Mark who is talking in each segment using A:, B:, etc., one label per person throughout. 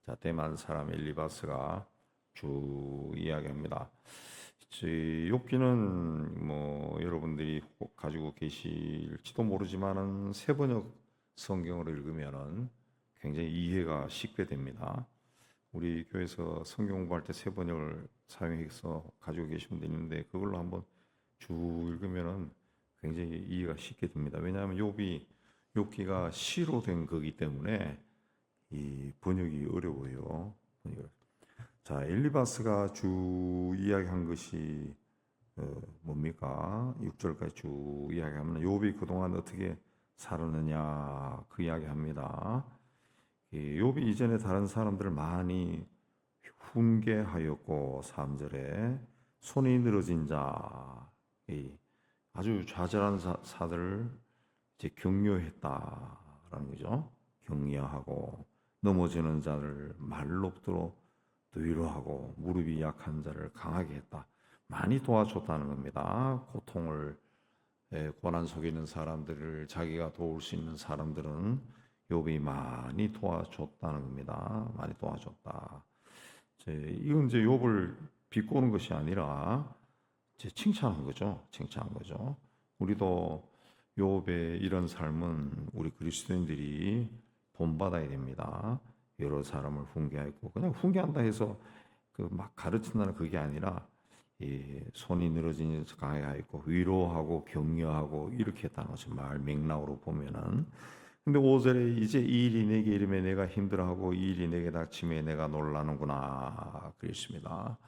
A: 자, 대만 사람 엘리바스가 쭉 이야기합니다. 욥기는 뭐 여러분들이 꼭 가지고 계실지도 모르지만은 세번역 성경으로 읽으면은 굉장히 이해가 쉽게 됩니다. 우리 교회에서 성경 공부할 때 세번역을 사용해서 가지고 계신 분들 있는데 그걸로 한번 쭉 읽으면은 굉장히 이해가 쉽게 됩니다. 왜냐하면 욥기가 시로 된 거기 때문에 이 번역이 어려워요. 자, 엘리바스가 쭉 이야기한 것이 뭡니까? 6절까지 쭉 이야기하면 욥이 그동안 어떻게 살았느냐 그 이야기합니다. 욥이 이전에 다른 사람들을 많이 훈계하였고 3절에 손이 늘어진 자, 아주 좌절한 사들을 이제 격려했다라는 거죠. 격려하고 넘어지는 자를 말로 또 위로하고 무릎이 약한 자를 강하게 했다. 많이 도와줬다는 겁니다. 고통을 고난 속에 있는 사람들을 자기가 도울 수 있는 사람들은 욥이 많이 도와줬다는 겁니다. 많이 도와줬다. 이건 이제 욥을 비꼬는 것이 아니라 칭찬한 거죠. 칭찬한 거죠. 우리도 욥의 이런 삶은 우리 그리스도인들이 본받아야 됩니다. 여러 사람을 훈계하고 그냥 훈계한다 해서 그 막 가르친다는 그게 아니라 손이 늘어진 강하게 있고 위로하고 격려하고 이렇게 했다는 거죠. 말 맥락으로 보면은. 근데 5절에 이제 이 일이 내게 이름에 내가 힘들어하고 이 일이 내게 닥침에 내가 놀라는구나 그랬습니다.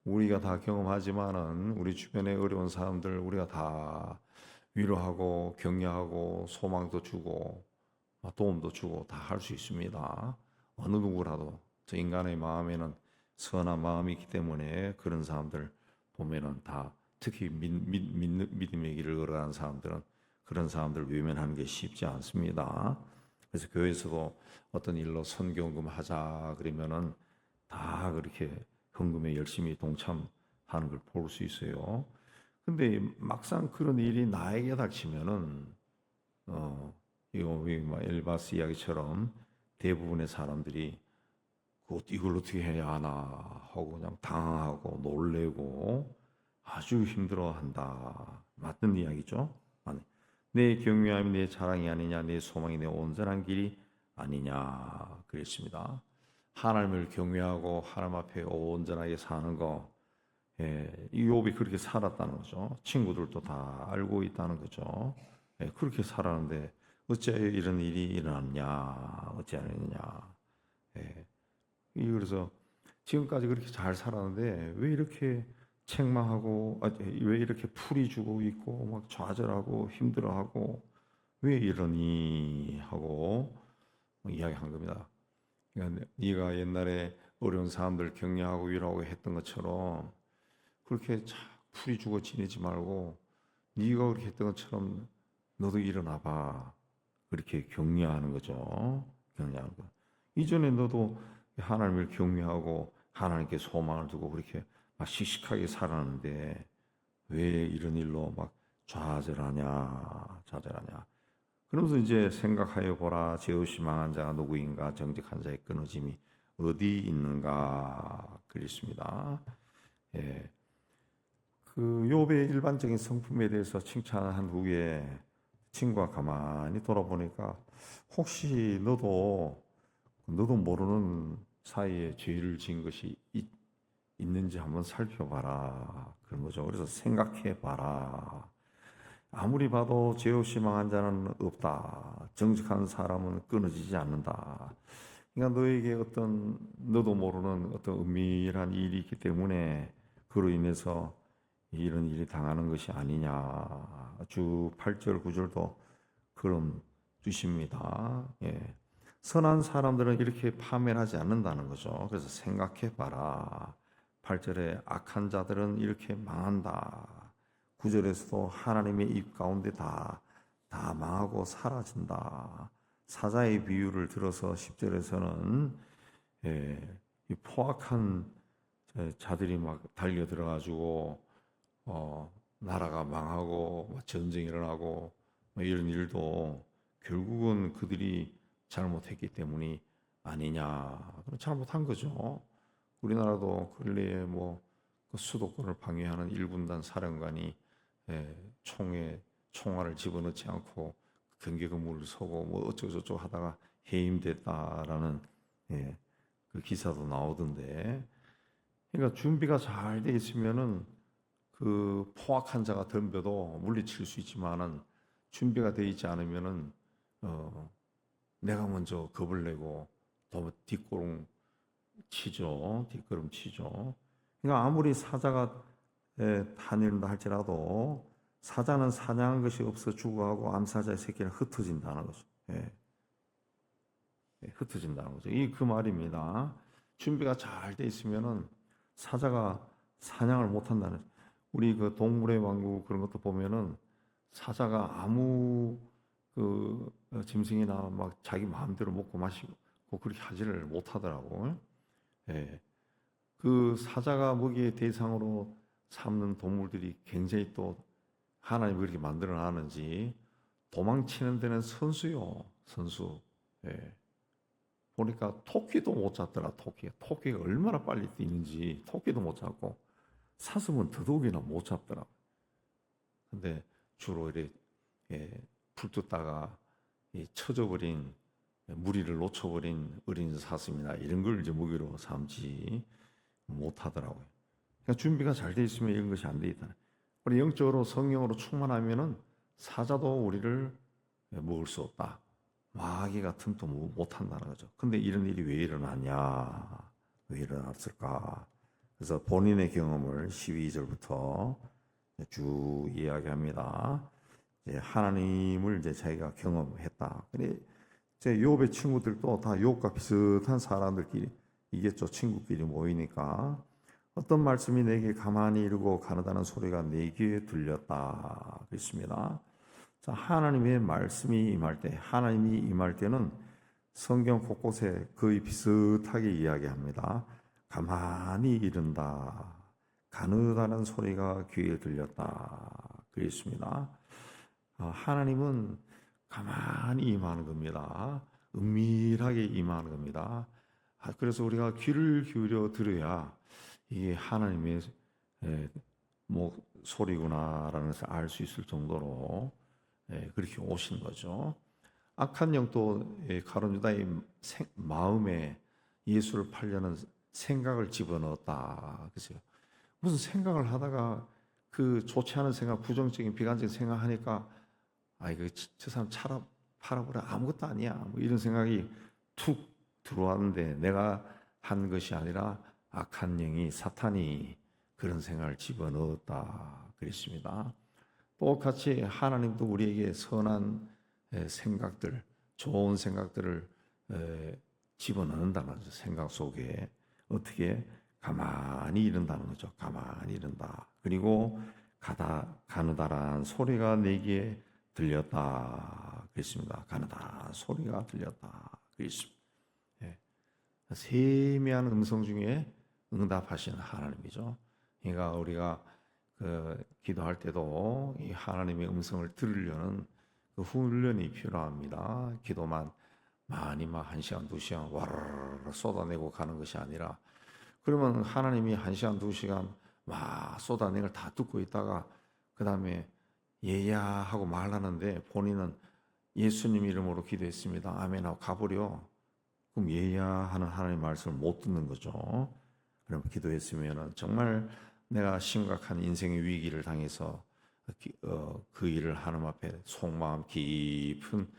A: 우리가 다 경험하지만은 우리 주변에 어려운 사람들 우리가 다 위로하고 격려하고 소망도 주고 도움도 주고 다 할 수 있습니다. 어느 누구라도 저 인간의 마음에는 선한 마음이 있기 때문에 그런 사람들 보면은 다 특히 믿음의 길을 걸어가는 사람들은 그런 사람들 외면하는 게 쉽지 않습니다. 그래서 교회에서도 어떤 일로 선교금 하자 그러면은 다 그렇게 헌금에 열심히 동참하는 걸 볼 수 있어요. 근데 막상 그런 일이 나에게 닥치면은 이거 엘바스 이야기처럼 대부분의 사람들이 이걸 어떻게 해야 하나 하고 그냥 당황하고 놀래고 아주 힘들어한다. 맞는 이야기죠. 아니, 내 경외함이 내 자랑이 아니냐, 내 소망이 내 온전한 길이 아니냐 그랬습니다. 하나님을 경외하고 하나님 앞에 온전하게 사는 거, 이 욥이 그렇게 살았다는 거죠. 친구들도 다 알고 있다는 거죠. 그렇게 살았는데 어찌하여 이런 일이 일어났냐, 어찌하느냐. 그래서 지금까지 그렇게 잘 살았는데 왜 이렇게 책망하고 왜 이렇게 풀이 주고 있고 막 좌절하고 힘들어하고 왜 이러니 하고 이야기한 겁니다. 그러니까 네가 옛날에 어려운 사람들 격려하고 위로하고 했던 것처럼 그렇게 풀이 주고 지내지 말고 네가 그렇게 했던 것처럼 너도 일어나 봐. 그렇게 격려하는 거죠. 격려하는 거. 이전에 너도 하나님을 경외하고 하나님께 소망을 두고 그렇게 막 씩씩하게 살았는데 왜 이런 일로 막 좌절하냐. 그러면서 이제 생각하여 보라. 죄 없이 망한 자가 누구인가? 정직한 자의 끊어짐이 어디 있는가? 그랬습니다. 그 욥의 일반적인 성품에 대해서 칭찬한 후에 친구가 가만히 돌아보니까 혹시 너도 모르는 사이에 죄를 지은 것이 있는지 한번 살펴봐라. 그런 거죠. 그래서 생각해봐라. 아무리 봐도 죄 없이 망한 자는 없다. 정직한 사람은 끊어지지 않는다. 그러니까 너에게 어떤 너도 모르는 어떤 은밀한 일이 있기 때문에 그로 인해서 이런 일이 당하는 것이 아니냐. 주 8절 9절도 그럼 주십니다. 선한 사람들은 이렇게 파멸하지 않는다는 거죠. 그래서 생각해 봐라. 8절에 악한 자들은 이렇게 망한다. 9절에서도 하나님의 입 가운데 다 망하고 사라진다. 사자의 비유를 들어서 10절에서는 이 포악한 자들이 막 달려 들어가지고 나라가 망하고 전쟁이 일어나고 이런 일도 결국은 그들이 잘못했기 때문에 아니냐. 그럼 잘못한 거죠. 우리나라도 근래에 그 수도권을 방해하는 1군단 사령관이 총에 총알을 집어넣지 않고 경계 근무를 서고 어쩌고저쩌고 하다가 해임됐다라는 그 기사도 나오던데. 그러니까 준비가 잘 돼 있으면은 그 포악한 자가 덤벼도 물리칠 수 있지만은 준비가 돼 있지 않으면은 내가 먼저 겁을 내고 더 뒷걸음 치죠. 뒷걸음 치죠. 그러니까 아무리 사자가 다닌다 할지라도 사자는 사냥한 것이 없어 죽어가고 암사자의 새끼는 흩어진다는 거죠. 흩어진다는 거죠. 이 그 말입니다. 준비가 잘 돼 있으면은 사자가 사냥을 못 한다는. 우리 그 동물의 왕국 그런 것도 보면은 사자가 아무 그 짐승이나 막 자기 마음대로 먹고 마시고 그렇게 하지를 못하더라고. 그 사자가 먹이의 대상으로 삼는 동물들이 굉장히 또 하나님이 그렇게 만들어 놨는지 도망치는 데는 선수요, 선수. 보니까 토끼도 못 잡더라. 토끼가 얼마나 빨리 뛰는지 토끼도 못 잡고 사슴은 더더욱이나 못 잡더라. 근데 주로 이렇게 불 뜯다가 쳐져버린 무리를 놓쳐버린 어린 사슴이나 이런 걸 이제 먹이로 삼지 못하더라고요. 그러니까 준비가 잘 돼 있으면 이런 것이 안 돼 있다. 우리 영적으로 성령으로 충만하면은 사자도 우리를 먹을 수 없다. 마귀 같은 또 못한다는 거죠. 근데 이런 일이 왜 일어나냐? 왜 일어났을까? 그래서 본인의 경험을 12절부터 쭉 이야기합니다. 이제 하나님을 이제 자기가 경험했다. 근데 제 욥의 친구들도 다 욥과 비슷한 사람들끼리 이겠죠. 친구끼리 모이니까 어떤 말씀이 내게 가만히 이르고 가느다는 소리가 내 귀에 들렸다. 그랬습니다. 자, 하나님의 말씀이 임할 때, 하나님이 임할 때는 성경 곳곳에 거의 비슷하게 이야기합니다. 가만히 이른다. 가느다는 소리가 귀에 들렸다. 그랬습니다. 하나님은 가만히 임하는 겁니다. 은밀하게 임하는 겁니다. 그래서 우리가 귀를 기울여 들어야 이게 하나님의 소리구나라는 것을 알 수 있을 정도로 그렇게 오신 거죠. 악한 영도 가룟 유다의 마음에 예수를 팔려는 생각을 집어넣었다. 그래서 무슨 생각을 하다가 그 좋지 않은 생각, 부정적인 비관적인 생각하니까 저 사람 팔아버려 아무것도 아니야. 이런 생각이 툭 들어왔는데 내가 한 것이 아니라 악한 영이 사탄이 그런 생각을 집어넣었다. 그랬습니다. 똑같이 하나님도 우리에게 선한 생각들, 좋은 생각들을 집어넣는다는 거죠. 생각 속에 어떻게 가만히 이른다는 거죠. 가만히 이른다. 그리고 가느다란 소리가 내게 들렸다. 그랬습니다. 가느다란 소리가 들렸다. 그랬습니다. 세미한 음성 중에 응답하시는 하나님이죠. 그러니까 우리가 기도할 때도 이 하나님의 음성을 들으려는 그 훈련이 필요합니다. 기도만 많이 막 1시간, 2시간 와르르 쏟아내고 가는 것이 아니라 그러면 하나님이 1시간, 2시간 막 쏟아낸 걸 다 듣고 있다가 그 다음에 예야 하고 말하는데 본인은 예수님 이름으로 기도했습니다. 아멘 하고 가버려. 그럼 예야 하는 하나님의 말씀을 못 듣는 거죠. 그럼 기도했으면 정말 내가 심각한 인생의 위기를 당해서 그 일을 하나님 앞에 속마음 깊은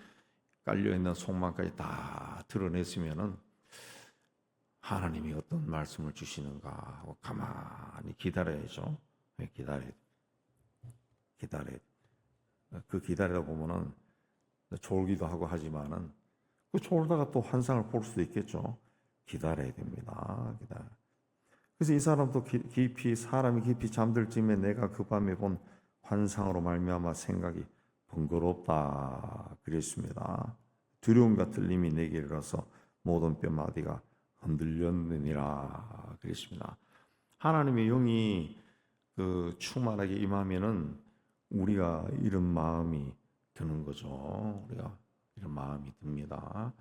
A: 깔려있는 속마음까지 다 드러냈으면은 하나님이 어떤 말씀을 주시는가 하고 가만히 기다려야죠. 기다려야 그 기다리다 보면은 졸기도 하고 하지만은 그 졸다가 또 환상을 볼 수도 있겠죠. 기다려야 됩니다. 그래서 이 사람도 사람이 깊이 잠들 쯤에 내가 그 밤에 본 환상으로 말미암아 생각이 번거롭다 그랬습니다. 두려움과 떨림이 내게 일어서 모든 뼈마디가 흔들렸느니라 그랬습니다. 하나님의 영이 충만하게 임하면은 우리가 이런 마음이 드는 거죠. 우리가 이런 마음이 듭니다.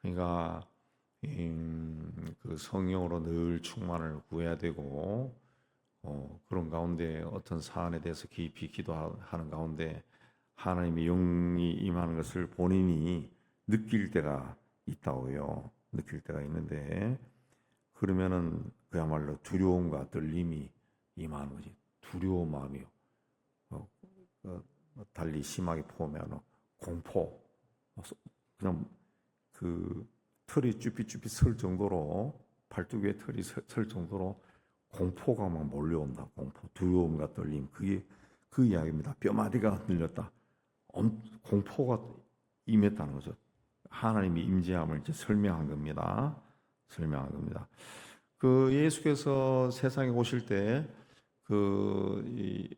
A: 그러니까 그 성령으로 늘 충만을 구해야 되고 그런 가운데 어떤 사안에 대해서 깊이 기도하는 가운데 하나님의 영이 임하는 것을 본인이 느낄 때가 있다고요. 느낄 때가 있는데 그러면은 그야말로 두려움과 떨림이 임하는 거지. 두려운 마음이요. 어, 달리 심하게 포함하면 공포. 그냥 그 털이 쭈삣쭈삣 설 정도로 팔뚝에 털이 설 정도로 공포가 막 몰려온다. 공포, 두려움과 떨림. 그게 그 이야기입니다. 뼈마디가 흔들렸다. 공포가 임했다는 거죠. 하나님의 임재함을 이제 설명한 겁니다. 설명한 겁니다. 그 예수께서 세상에 오실 때 그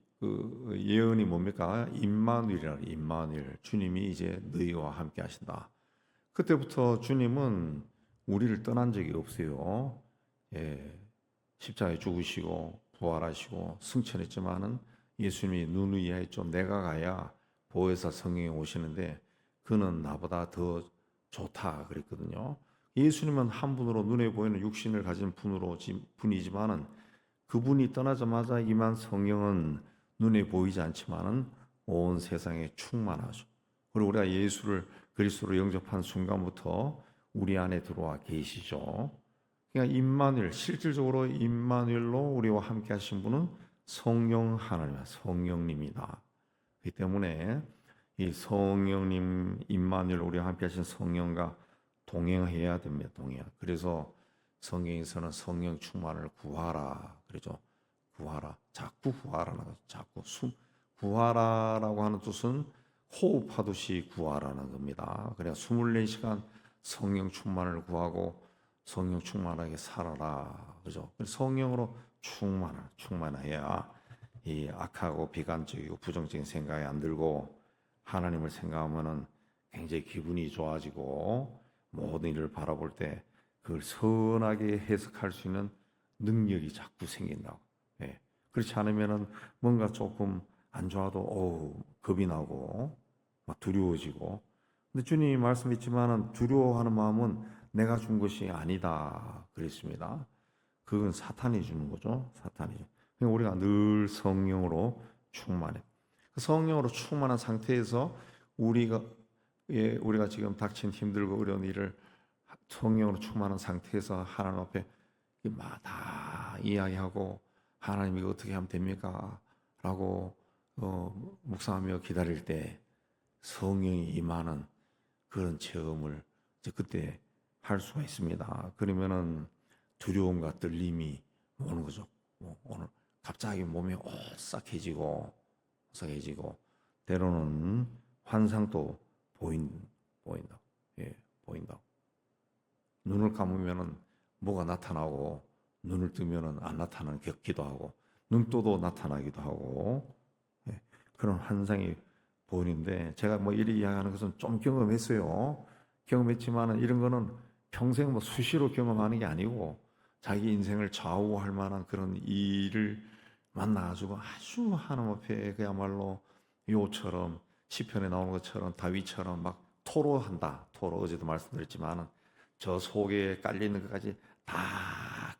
A: 예언이 뭡니까? 임마누엘이라 임마누엘. 주님이 이제 너희와 함께 하신다. 그때부터 주님은 우리를 떠난 적이 없어요. 예, 십자가에 죽으시고 부활하시고 승천했지만은 예수님이 누누이 좀 내가 가야 보혜사 성령이 오시는데 그는 나보다 더 좋다 그랬거든요. 예수님은 한 분으로 눈에 보이는 육신을 가진 분이지만은 그분이 떠나자마자 임한 성령은 눈에 보이지 않지만은 온 세상에 충만하죠. 그리고 우리가 예수를 그리스도로 영접한 순간부터 우리 안에 들어와 계시죠. 그러니까 임마누엘, 실질적으로 임마누엘로 우리와 함께 하신 분은 성령 하나님, 성령님이다. 그렇기 때문에 이 성령님, 임마누엘 우리와 함께 하신 성령과 동행해야 됩니다. 동행. 그래서 성경에서는 성령 충만을 구하라 그러죠. 구하라. 자꾸 구하라는 거죠. 자꾸 구하라라고 하는 뜻은 호흡하듯이 구하라는 겁니다. 그래야 24시간 성령 충만을 구하고 성령 충만하게 살아라. 그죠? 성령으로 충만해야 이 악하고 비관적이고 부정적인 생각이 안 들고 하나님을 생각하면은 굉장히 기분이 좋아지고 모든 일을 바라볼 때 그걸 선하게 해석할 수 있는 능력이 자꾸 생긴다고. 예. 그렇지 않으면은 뭔가 조금 안 좋아도 겁이 나고 막 두려워지고. 근데 주님이 말씀했지만은 두려워하는 마음은 내가 준 것이 아니다 그랬습니다. 그건 사탄이 주는 거죠. 사탄이. 그러니까 우리가 늘 성령으로 충만해. 그 성령으로 충만한 상태에서 우리가 지금 닥친 힘들고 어려운 일을 성령으로 충만한 상태에서 하나님 앞에 다 이야기하고 하나님 이거 어떻게 하면 됩니까? 라고 묵상하며 기다릴 때 성령이 임하는 그런 체험을 이제 그때 할 수가 있습니다. 그러면은 두려움과 떨림이 오는 거죠. 오늘 갑자기 몸이 오싹해지고 때로는 환상도 보인다. 예, 보인다. 눈을 감으면은 뭐가 나타나고 눈을 뜨면은 안 나타나기도 하고 눈 떠도 나타나기도 하고 예, 그런 환상이 보이는데 제가 뭐 이리 이야기하는 것은 좀 경험했어요. 경험했지만은 이런 거는 평생 뭐 수시로 경험하는 게 아니고 자기 인생을 좌우할 만한 그런 일을 만나가지고 아주 하나님 앞에 그야말로 요처럼 시편에 나오는 것처럼 다윗처럼 막 토로한다. 어제도 말씀드렸지만은 저 속에 깔리는 것까지 다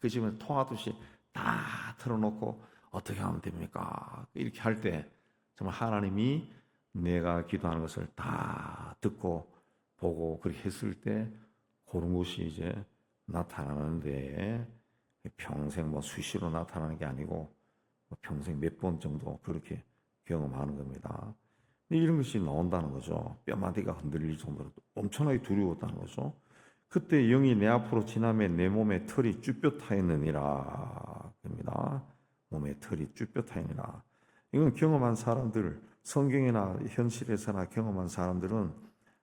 A: 끄집어 통하듯이 다 털어놓고 어떻게 하면 됩니까? 이렇게 할 때 정말 하나님이 내가 기도하는 것을 다 듣고 보고 그렇게 했을 때 그런 것이 이제 나타나는데 평생 뭐 수시로 나타나는 게 아니고 평생 몇 번 정도 그렇게 경험하는 겁니다. 이런 것이 나온다는 거죠. 뼈마디가 흔들릴 정도로 엄청나게 두려웠다는 거죠. 그때 영이 내 앞으로 지나며 내 몸에 털이 쭈뼛하였느니라. 됩니다. 몸에 털이 쭈뼛하였느니라. 이건 경험한 사람들, 성경이나 현실에서나 경험한 사람들은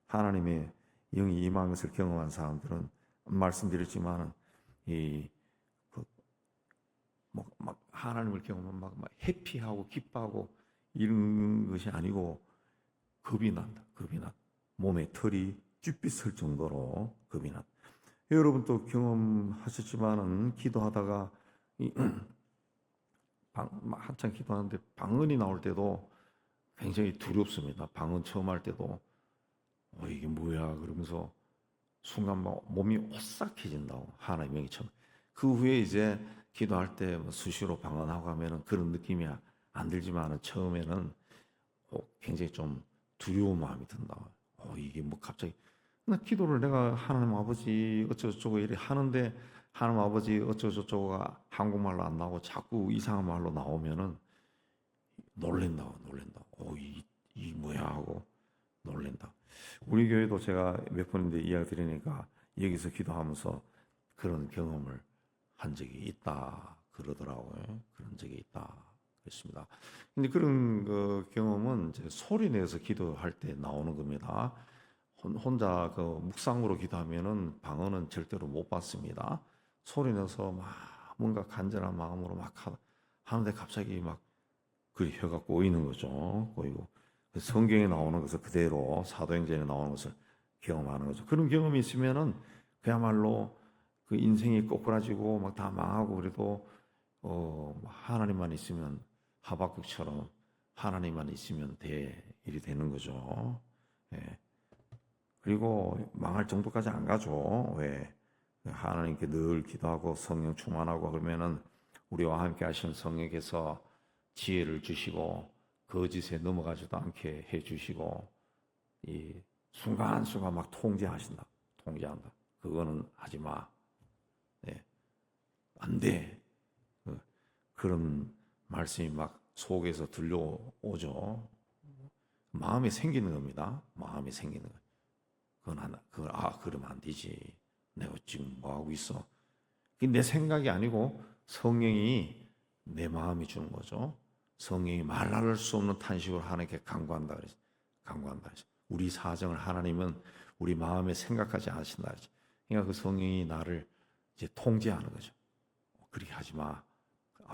A: 하나님의 영이 임한 것을 경험한 사람들은 말씀드렸지만은 막 하나님을 경험하면 막 해피하고 기뻐하고 이런 것이 아니고 겁이 난다. 몸에 털이 쭈뼛을 정도로 겁이 난다. 여러분도 경험하셨지만은 기도하다가 한참 기도하는데 방언이 나올 때도 굉장히 두렵습니다. 방언 처음 할 때도 이게 뭐야 그러면서 순간 막 몸이 오싹해진다고 하나의 명이 처음. 그 후에 이제 기도할 때 뭐 수시로 방언하고 하면은 그런 느낌이 안 들지만은 처음에는 굉장히 좀 두려운 마음이 든다. 이게 뭐 갑자기 나 기도를 내가 하나님 아버지 어쩌고저쩌고 이래 하는데 하나님 아버지 어쩌고저쩌고가 한국말로 안 나오고 자꾸 이상한 말로 나오면은 놀랜다. 이 뭐야 하고 놀랜다. 우리 교회도 제가 몇 번인데 이야기 드리니까 여기서 기도하면서 그런 경험을 한 적이 있다 그러더라고요. 그런 적이 있다 그랬습니다. 근데 그런 그 경험은 이제 소리 내서 기도할 때 나오는 겁니다. 혼자 그 묵상으로 기도하면은 방언은 절대로 못 받습니다. 소리 내서 막 뭔가 간절한 마음으로 막 하는데 갑자기 막 그 혀가 꼬이는 거죠. 꼬이고 성경에 나오는 것을 그대로 사도행전에 나오는 것을 경험하는 거죠. 그런 경험이 있으면은 그야말로 그 인생이 꼬꾸라지고 막 다 망하고 그래도 하나님만 있으면 하박국처럼 하나님만 있으면 돼 일이 되는 거죠. 예. 그리고 망할 정도까지 안 가죠. 왜? 하나님께 늘 기도하고 성령 충만하고 그러면은 우리와 함께 하시는 성령께서 지혜를 주시고 거짓에 넘어가지도 않게 해 주시고 이 순간순간 막 통제하신다. 통제한다. 그거는 하지 마. 네. 안 돼. 그런 말씀이 막 속에서 들려오죠. 마음에 생기는 겁니다. 마음에 생기는 거. 그러면 안 되지. 내가 지금 뭐 하고 있어? 그게 내 생각이 아니고 성령이 내 마음이 주는 거죠. 성령이 말할 수 없는 탄식으로 하나님께 간구한다 그랬어. 간구한다 그랬어. 우리 사정을 하나님은 우리 마음에 생각하지 않으신다 그랬어. 그러니까 그 성령이 나를 이제 통제하는 거죠. 그렇게 하지 마.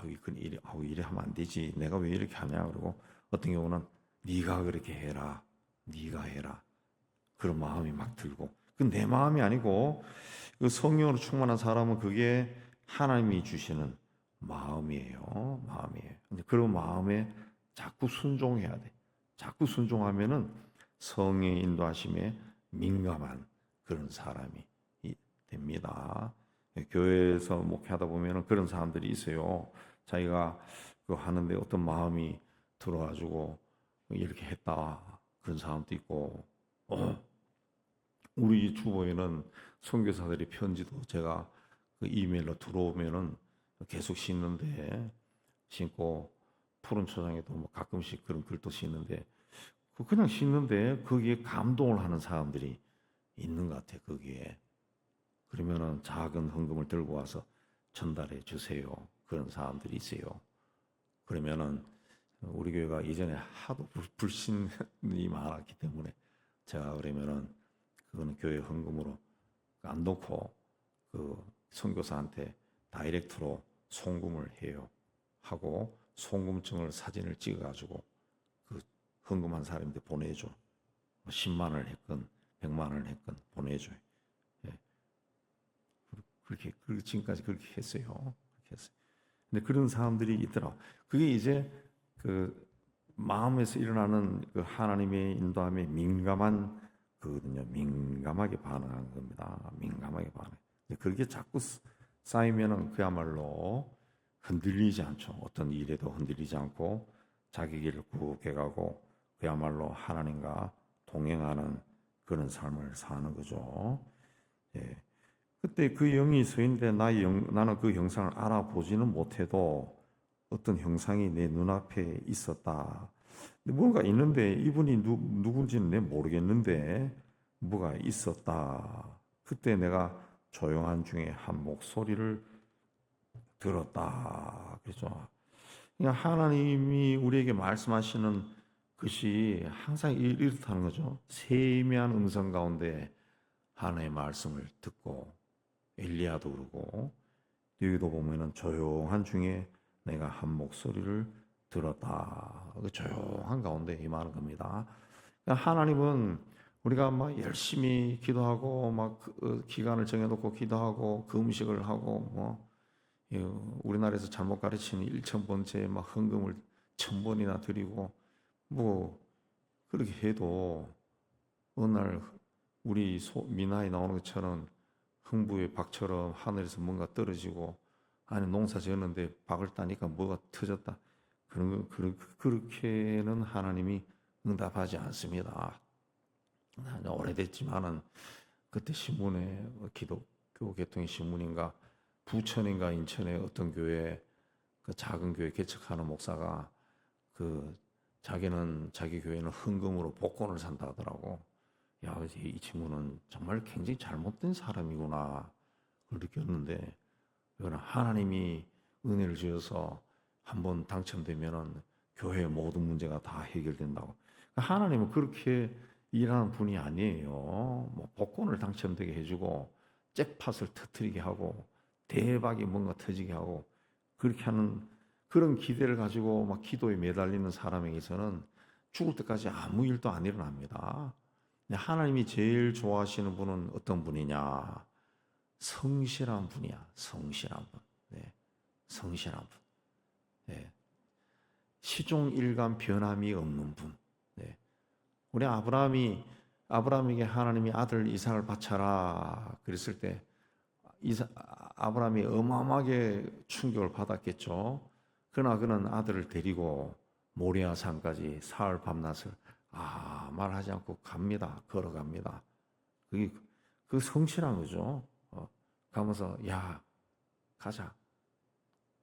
A: 이래 하면 안 되지. 내가 왜 이렇게 하냐. 그러고 어떤 경우는 네가 그렇게 해라. 네가 해라. 그런 마음이 막 들고. 그 내 마음이 아니고 그 성령으로 충만한 사람은 그게 하나님이 주시는 마음이에요. 마음이에요. 근데 그런 마음에 자꾸 순종해야 돼. 자꾸 순종하면은 성의 인도하심에 민감한 그런 사람이 됩니다. 교회에서 목회하다 보면은 그런 사람들이 있어요. 자기가 그 하는데 어떤 마음이 들어가지고 이렇게 했다. 그런 사람도 있고, 우리 주보에는 선교사들이 편지도 제가 그 이메일로 들어오면은 계속 신고 푸른 초장에도 뭐 가끔씩 그런 글도 씻는데 그냥 씻는데 거기에 감동을 하는 사람들이 있는 것 같아. 거기에 그러면은 작은 헌금을 들고 와서 전달해 주세요. 그런 사람들이 있어요. 그러면은 우리 교회가 예전에 하도 불신이 많았기 때문에 제가 그러면은 그거는 교회 헌금으로 안 넣고 그 선교사한테 다이렉트로 송금을 해요. 하고 송금증을 사진을 찍어가지고 그 헌금한 사람한테 보내줘. 10만 원을 했건 100만 원을 했건 보내줘요. 예. 그렇게 지금까지 그렇게 했어요. 그렇게 했어요. 근데 그런 사람들이 있더라. 그게 이제 그 마음에서 일어나는 그 하나님의 인도함에 민감한 그거든요. 민감하게 반응하는 겁니다. 민감하게 반응. 그렇게 자꾸 쌓이면은 그야말로 흔들리지 않죠. 어떤 일에도 흔들리지 않고 자기 길을 굽게 가고 그야말로 하나님과 동행하는 그런 삶을 사는 거죠. 예. 그때 그 영이 서 있는데 나는 그 형상을 알아보지는 못해도 어떤 형상이 내 눈앞에 있었다. 뭔가 있는데 이분이 누군지는 내가 모르겠는데 뭐가 있었다. 그때 내가 조용한 중에 한 목소리를 들었다. 그렇죠. 그러니까 하나님이 우리에게 말씀하시는 것이 항상 이렇다는 거죠. 세미한 음성 가운데 하나님의 말씀을 듣고 엘리야도 그러고 여기도 보면은 조용한 중에 내가 한 목소리를 들었다. 그 조용한 가운데 임하는 겁니다. 그러니까 하나님은 우리가 막 열심히 기도하고 막 기간을 정해놓고 기도하고 그 음식을 하고 뭐 우리나라에서 잘못 가르치는 1,000번째 막 헌금을 1,000번이나 드리고 뭐 그렇게 해도 어느 날 우리 미나에 나오는 것처럼 흥부의 박처럼 하늘에서 뭔가 떨어지고 안에 농사 지었는데 박을 따니까 뭐가 터졌다. 그렇게는 하나님이 응답하지 않습니다. 오래됐지만은 그때 신문에 기독교 개통의 신문인가 부천인가 인천의 어떤 교회 그 작은 교회 개척하는 목사가 그 자기는 자기 교회는 헌금으로 복권을 산다 하더라고. 야, 이 친구는 정말 굉장히 잘못된 사람이구나 그걸 느꼈는데 이거는 하나님이 은혜를 주어서 한번 당첨되면은 교회의 모든 문제가 다 해결된다고. 하나님은 그렇게 일하는 분이 아니에요. 뭐 복권을 당첨되게 해주고 잭팟을 터뜨리게 하고 대박이 뭔가 터지게 하고 그렇게 하는 그런 기대를 가지고 막 기도에 매달리는 사람에게서는 죽을 때까지 아무 일도 안 일어납니다. 하나님이 제일 좋아하시는 분은 어떤 분이냐? 성실한 분이야. 성실한 분. 네. 성실한 분. 네. 시종일관 변함이 없는 분. 네. 우리 아브라함에게 하나님이 아들 이삭을 바쳐라 그랬을 때 아브라함이 어마어마하게 충격을 받았겠죠. 그러나 그는 아들을 데리고 모리아 산까지 사흘 밤낮을 말하지 않고 갑니다. 걸어갑니다. 그게 그 성실한 거죠. 가면서 야 가자.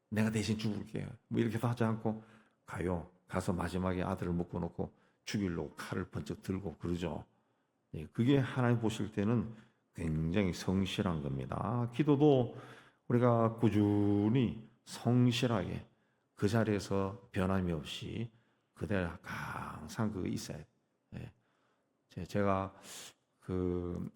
A: 내가 대신 죽을게. 뭐 이렇게도 하지 않고 가요. 가서 마지막에 아들을 묶어놓고 죽이려고 칼을 번쩍 들고 그러죠. 그게 하나님 보실 때는 굉장히 성실한 겁니다. 기도도 우리가 꾸준히 성실하게 그 자리에서 변함이 없이 그대로 항상 그거 있어야 돼. 제가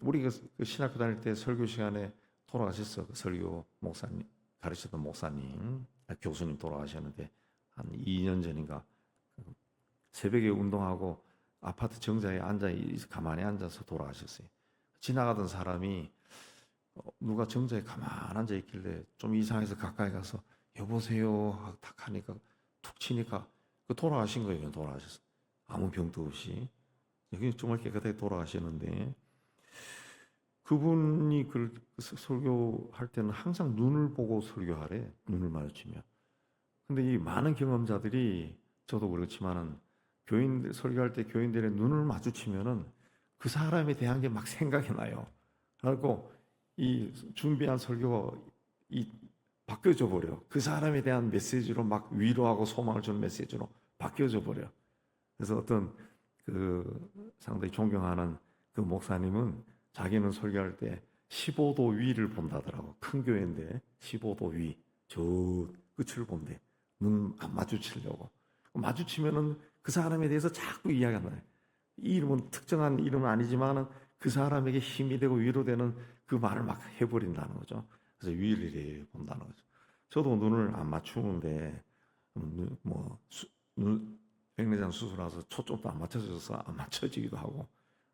A: 우리 그 신학교 다닐 때 설교 시간에 돌아가셨어. 그 설교 목사님 가르쳤던 목사님 교수님 돌아가셨는데 한 2년 전인가 새벽에 운동하고 아파트 정자에 가만히 앉아서 돌아가셨어요. 지나가던 사람이 누가 정자에 가만히 앉아 있길래 좀 이상해서 가까이 가서 여보세요 탁 하니까 툭 치니까 돌아가신 거예요. 돌아가셨어. 아무 병도 없이. 정말 깨끗하게 돌아가시는데 그분이 설교할 때는 항상 눈을 보고 설교하래. 눈을 마주치며. 근데 이 많은 경험자들이 저도 그렇지만은 교인들 설교할 때 교인들의 눈을 마주치면은 그 사람에 대한 게 막 생각이 나요. 그리고 이 준비한 설교가 바뀌어져 버려. 그 사람에 대한 메시지로 막 위로하고 소망을 주는 메시지로 바뀌어져 버려. 그래서 어떤 상당히 존경하는 그 목사님은 자기는 설교할 때 15도 위를 본다더라고. 큰 교회인데 15도 위, 저 끝을 본대. 눈 안 마주치려고. 마주치면은 그 사람에 대해서 자꾸 이야기한다. 이 이름은 특정한 이름은 아니지만은 그 사람에게 힘이 되고 위로되는 그 말을 막 해버린다는 거죠. 그래서 위를 이렇게 본다는 거죠. 저도 눈을 안 맞추는데 백내장 수술하서 초점도 안 맞춰져서 안 맞춰지기도 하고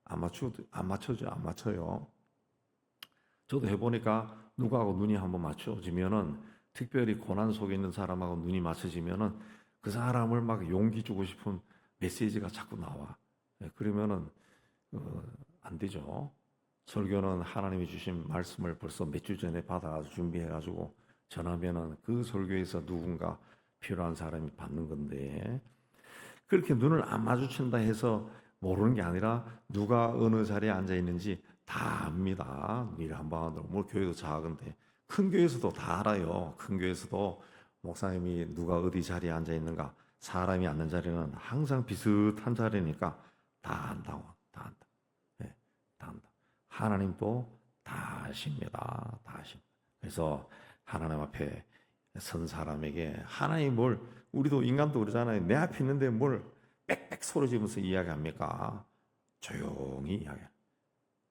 A: 안 맞춰요. 저도 해보니까 누구하고 눈이 한번 맞춰지면은 특별히 고난 속에 있는 사람하고 눈이 맞춰지면은 그 사람을 막 용기 주고 싶은 메시지가 자꾸 나와. 그러면은 안 되죠. 설교는 하나님이 주신 말씀을 벌써 몇 주 전에 받아서 준비해가지고 전하면은 그 설교에서 누군가 필요한 사람이 받는 건데 그렇게 눈을 안 마주친다 해서 모르는 게 아니라 누가 어느 자리에 앉아 있는지 다 압니다. 미리 한번 뭐 교회도 작은데 큰 교회에서도 다 알아요. 큰 교회에서도 목사님이 누가 어디 자리에 앉아 있는가 사람이 앉는 자리는 항상 비슷한 자리니까 다 안다고 다 안다. 네, 다 안다. 하나님도 다 아십니다. 다 아십니다. 그래서 하나님 앞에 선 사람에게 하나님 우리도 인간도 그러잖아요. 내 앞에 있는데 뭘 빽빽 소리 지르면서 이야기합니까? 조용히 이야기해.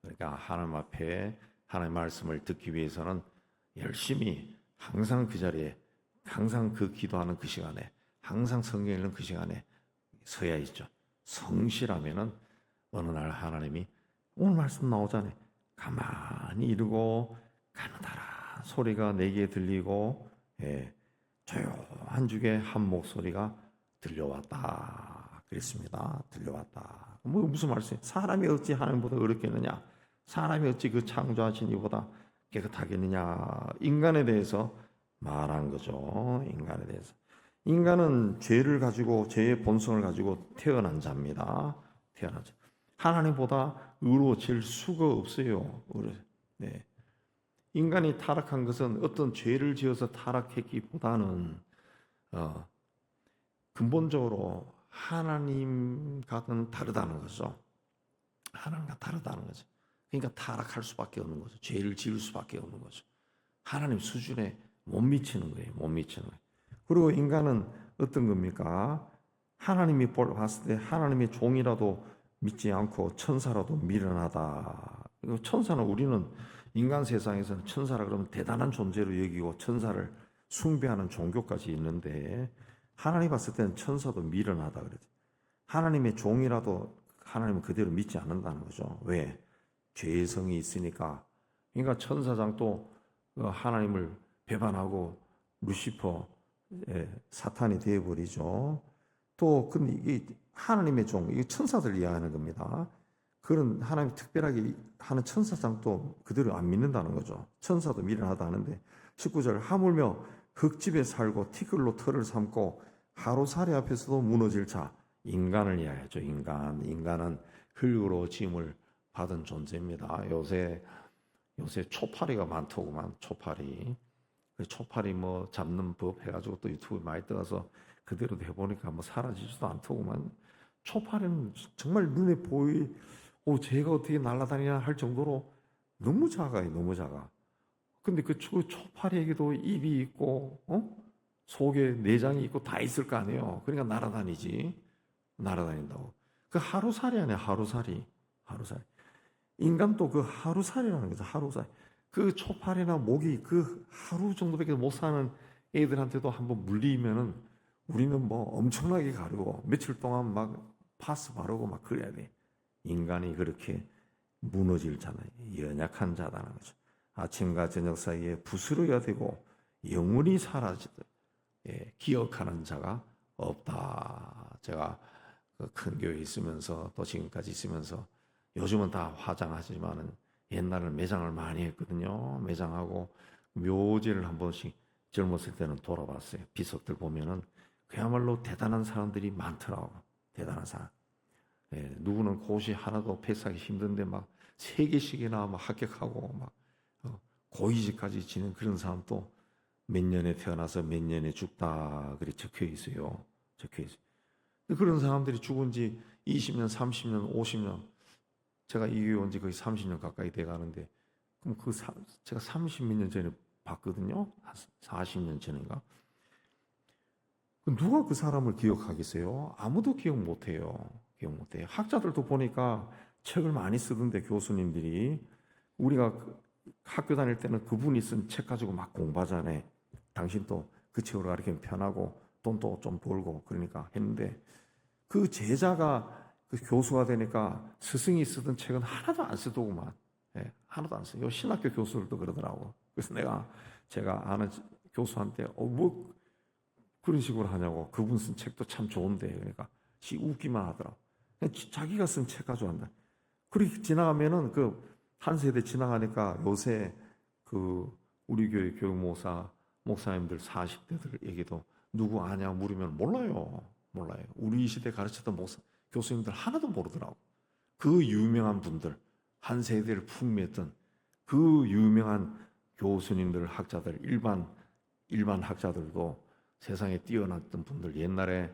A: 그러니까 하나님 앞에 하나님의 말씀을 듣기 위해서는 열심히 항상 그 자리에 항상 그 기도하는 그 시간에 항상 성경 읽는 그 시간에 서야 있죠. 성실하면은 어느 날 하나님이 오늘 말씀 나오잖아요. 가만히 이르고 가느다란 소리가 내게 들리고 조용한 중에 한 목소리가 들려왔다. 그랬습니다. 들려왔다. 무슨 말씀이에요? 사람이 어찌 하나님보다 어렵겠느냐? 사람이 어찌 그 창조하신 이보다 깨끗하겠느냐. 인간에 대해서 말한 거죠. 인간에 대해서. 인간은 죄를 가지고 죄의 본성을 가지고 태어난 자입니다. 태어난 자. 하나님보다 의로워질 수가 없어요. 네. 인간이 타락한 것은 어떤 죄를 지어서 타락했기보다는 근본적으로 하나님과는 다르다는 거죠. 하나님과 다르다는 거죠. 그러니까 타락할 수밖에 없는 거죠. 죄를 지을 수밖에 없는 거죠. 하나님 수준에 못 미치는 거예요. 못 미치는 거예요. 그리고 인간은 어떤 겁니까? 하나님이 봤을 때 하나님의 종이라도 믿지 않고 천사라도 미련하다. 천사는 우리는 인간 세상에서는 천사라 그러면 대단한 존재로 여기고 천사를 숭배하는 종교까지 있는데 하나님 봤을 때는 천사도 미련하다 그러죠. 하나님의 종이라도 하나님은 그대로 믿지 않는다는 거죠. 왜? 죄의 성이 있으니까. 그러니까 천사장도 하나님을 배반하고 루시퍼, 사탄이 되어버리죠. 또 근데 이게 하나님의 종, 이게 천사들 이야기하는 겁니다. 그런 하나님이 특별하게 하는 천사장도 그대로 안 믿는다는 거죠. 천사도 미련하다 하는데 19절 하물며 흙집에 살고 티끌로 털을 삼고 하루살이 앞에서도 무너질 자 인간을 이야기하죠. 인간은 흙으로 지음을 받은 존재입니다. 요새 초파리가 많더구만. 초파리 뭐 잡는 법 해가지고 또 유튜브에 많이 떠서 그대로 해보니까 뭐 사라지지도 않더구만. 초파리는 정말 눈에 쟤가 어떻게 날아다니냐 할 정도로 너무 작아요. 너무 작아. 근데 그 초파리에게도 입이 있고 속에 내장이 있고 다 있을 거 아니에요. 그러니까 날아다닌다고. 그 하루살이 아니야. 하루살이. 인간도 그 하루살이라는 거죠. 하루살. 그 초파리나 모기 그 하루 정도밖에 못 사는 애들한테도 한번 물리면은 우리는 뭐 엄청나게 가르고 며칠 동안 막 파스 바르고 막 그래야 돼. 인간이 그렇게 무너질 자는 연약한 자다는 거죠. 아침과 저녁 사이에 부스러야 되고 영원히 사라지듯 기억하는 자가 없다. 제가 큰 교회에 있으면서 또 지금까지 있으면서 요즘은 다 화장하지만은 옛날에는 매장을 많이 했거든요. 매장하고 묘지를 한 번씩 젊었을 때는 돌아봤어요. 비석들 보면은 그야말로 대단한 사람들이 많더라고. 대단한 사람. 누구는 고시 하나도 패스하기 힘든데 막 3개씩이나 막 합격하고 막 고위직까지 지는 그런 사람도 몇 년에 태어나서 몇 년에 죽다 그렇게 적혀 있어요. 그런 사람들이 죽은 지 20년, 30년, 50년 제가 이 교회 온 지 거의 30년 가까이 돼 가는데 그럼 제가 30몇 년 전에 봤거든요. 40년 전인가. 누가 그 사람을 기억하겠어요? 아무도 기억 못 해요. 학자들도 보니까 책을 많이 쓰던데 교수님들이 우리가 학교 다닐 때는 그분이 쓴 책 가지고 막 공부하잖아요. 당신도 그 책으로 가르치면 편하고 돈도 좀 벌고 그러니까 했는데 그 제자가 그 교수가 되니까 스승이 쓰던 책은 하나도 안 쓰더구만. 하나도 안 써요. 신학교 교수들도 그러더라고. 그래서 제가 아는 교수한테 뭐 그런 식으로 하냐고. 그분 쓴 책도 참 좋은데 그러니까 웃기만 하더라고. 자기가 쓴 책 가지고 한다. 그렇게 지나가면은 그 한 세대 지나가니까 요새 그 우리 교회 목사님들 40대들에게도 누구 아냐 물으면 몰라요. 우리 시대 가르쳤던 교수님들 하나도 모르더라고. 그 유명한 분들, 한 세대를 풍미했던 그 유명한 교수님들, 학자들, 일반 학자들도 세상에 뛰어났던 분들, 옛날에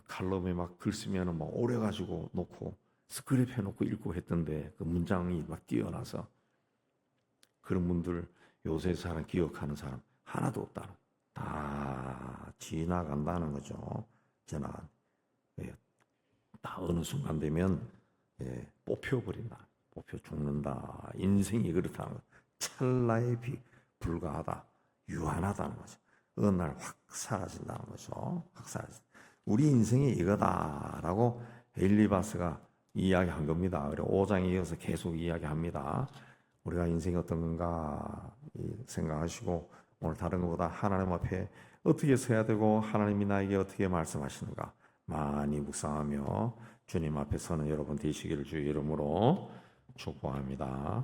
A: 칼럼에 막 글 쓰면은 막 오래 가지고 놓고 스크립 해놓고 읽고 했던데 그 문장이 막 뛰어나서 그런 분들 요새 사람 기억하는 사람 하나도 없다. 다 지나간다는 거죠. 다 어느 순간 되면 뽑혀버린다. 뽑혀 죽는다. 인생이 그렇다는 거. 찰나에 불과하다. 유한하다는 거죠. 어느 날 확 사라진다는 거죠. 확 사라진다. 우리 인생이 이거다라고 엘리바스가 이야기한 겁니다. 그리고 5장에 이어서 계속 이야기합니다. 우리가 인생이 어떤 건가 생각하시고 오늘 다른 것보다 하나님 앞에 어떻게 서야 되고 하나님이 나에게 어떻게 말씀하시는가 많이 묵상하며 주님 앞에 서는 여러분 되시기를 주의 이름으로 축복합니다.